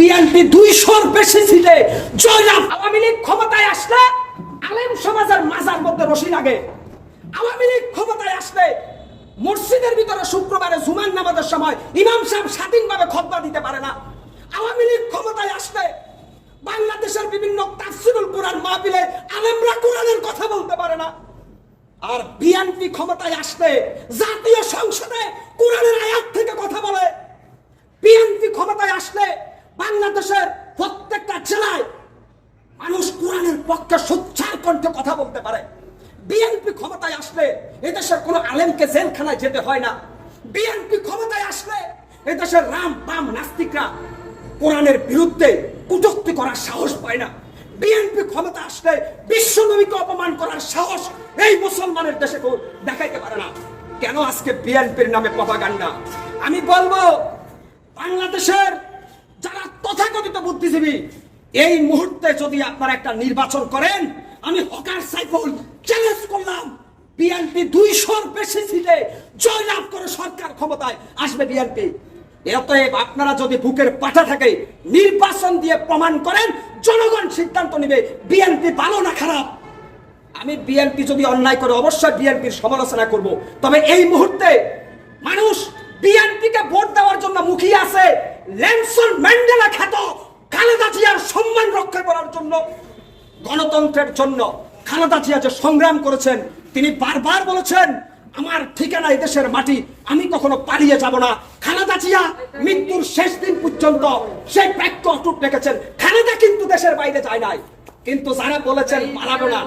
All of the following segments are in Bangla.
বিএনপি 200-র বেশি সিটে জয়লাভ। আওয়ামী লীগ ক্ষমতায় আসলে আলেম সমাজের মাজার মধ্যে রশি লাগে। আওয়ামী লীগ ক্ষমতায় আসলে মসজিদের ভিতরে শুক্রবারে জুমার নামাজের সময় ইমাম সাহেব স্বাধীনভাবে খুতবা দিতে পারে না। আওয়ামী লীগ ক্ষমতায় আসলে বাংলাদেশের বিভিন্ন তাফসীরুল কুরআন মাহফিলে আলেমরা কোরআনের কথা বলতে পারে না। আর বিএনপি ক্ষমতায় আসলে জাতীয় সংসদে কোরআনের আয়াত থেকে কথা বলে। বিএনপি ক্ষমতায় আসলে বাংলাদেশের প্রত্যেকটা জেলায় মানুষ কোরআনের পক্ষে সোচ্চার কণ্ঠে কথা বলতে পারে। বিএনপি ক্ষমতায় আসলে এদেশের কোনো আলেমকে জেলখানায় যেতে হয় না। বিএনপি ক্ষমতায় আসলে এদেশের রাম বাম নাস্তিকরা কোরআনের বিরুদ্ধে কটূক্তি করার সাহস পায় না। বিএনপি ক্ষমতা আসলে বিশ্বনবীকে অপমান করার সাহস এই মুসলমানের দেশে দেখাইতে পারে না। কেন আজকে বিএনপির নামে প্রপাগান্ডা? আমি বলবো, বাংলাদেশের যারা তথাকথিত বুদ্ধিজীবী, এই মুহূর্তে যদি আপনারা একটা নির্বাচন করেন, আমি হকার সাইফুল চ্যালেঞ্জ করলাম, বিএনপি 200-র বেশি সিটে জয়লাভ করে সরকার ক্ষমতায় আসবে বিএনপি। অতএব আপনারা যদি বুকের পাটা থাকে নির্বাচন দিয়ে প্রমাণ করেন, জনগণ সিদ্ধান্ত নেবে বিএনপি ভালো না খারাপ। আমি বিএনপি যদি অন্যায় করে অবশ্যই বিএনপির সমালোচনা করব, তবে এই মুহূর্তে মানুষ বিএনপিকে ভোট দেওয়ার জন্য মুখিয়ে আছে নেলসন ম্যান্ডেলা খ্যাত খালেদা জিয়ার সম্মান রক্ষা করার জন্য, গণতন্ত্রের জন্য। খালেদা জিয়া যে সংগ্রাম করেছেন, তিনি বারবার বলেছেন আমার ঠিকানা এই দেশের মাটি, আমি কখনো পালিয়ে যাব না। খালেদা জিয়া মৃত্যুর শেষ দিন পর্যন্ত সেই বাক্য অটুট রেখেছেন। খালেদা কিন্তু দেশের বাইরে যায় নাই। কিন্তু যারা বলেছেন পালাবো না,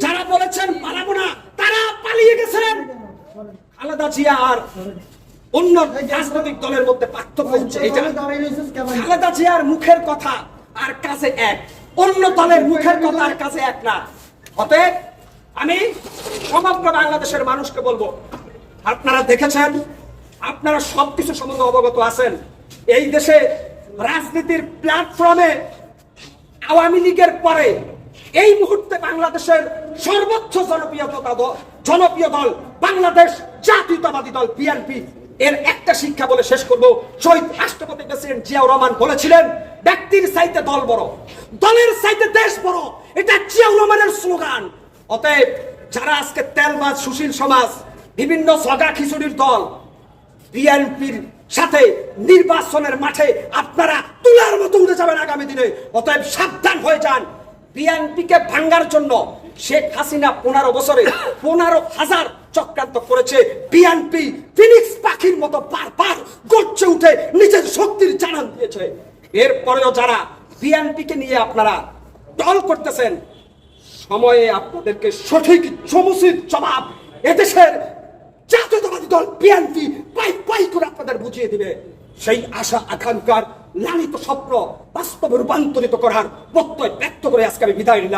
যারা বলেছেন পালাবো না, তারা পালিয়ে গেছেন। খালেদা জিয়া আর অন্য রাজনৈতিক দলের মধ্যে পার্থক্য হচ্ছে এটা, খালেদা জিয়ার মুখের কথা আর কাজে এক, অন্য দলের মুখের কথা আর কাজে এক না। অতএব আমি সমগ্র বাংলাদেশের মানুষকে বলবো, আপনারা দেখেছেন, আপনারা সবকিছু সম্বন্ধে অবগত আছেন, এই দেশে রাজনীতির প্ল্যাটফর্মে আওয়ামী লীগের পরে এই মুহূর্তে বাংলাদেশের সর্বোচ্চ জনপ্রিয় দল বাংলাদেশ জাতীয়তাবাদী দল বিএনপি। এর একটা শিক্ষা বলে শেষ করব। শহীদ রাষ্ট্রপতি প্রেসিডেন্ট জিয়াউর রহমান বলেছিলেন, ব্যক্তির চাইতে দল বড়, দলের চাইতে দেশ বড়। এটা জিয়াউর রহমানের স্লোগান। অতএব যারা আজকে তেলবাজ সুশীল সমাজ, বিভিন্ন জগা খিচুড়ির দল, বিএনপির সাথে নির্বাচনের মাঠে আপনারা তুলার মতো উঠে যাবেন আগামী দিনে। অতএব সাবধান হয়ে যান। বিএনপিকে ভাঙ্গার জন্য শেখ হাসিনা 15 বছরে 15,000 চক্রান্ত করেছে। বিএনপি ফিনিক্স পাখির মতো বারবার গর্জে উঠে নিজের শক্তির জানান দিয়েছে। এরপরেও যারা বিএনপিকে নিয়ে আপনারা দল করতেছেন, সময়ে আপনাদেরকে সঠিক সমুচিত জবাব এদেশের জাতীয়তাবাদী দল বিএনপি পাই পাই করে আপনাদের বুঝিয়ে দিবে। সেই আশা আকাঙ্ক্ষার লালিত স্বপ্ন বাস্তবে রূপান্তরিত করার প্রত্যয় ব্যক্ত করে আজকে আমি বিদায় নিলাম।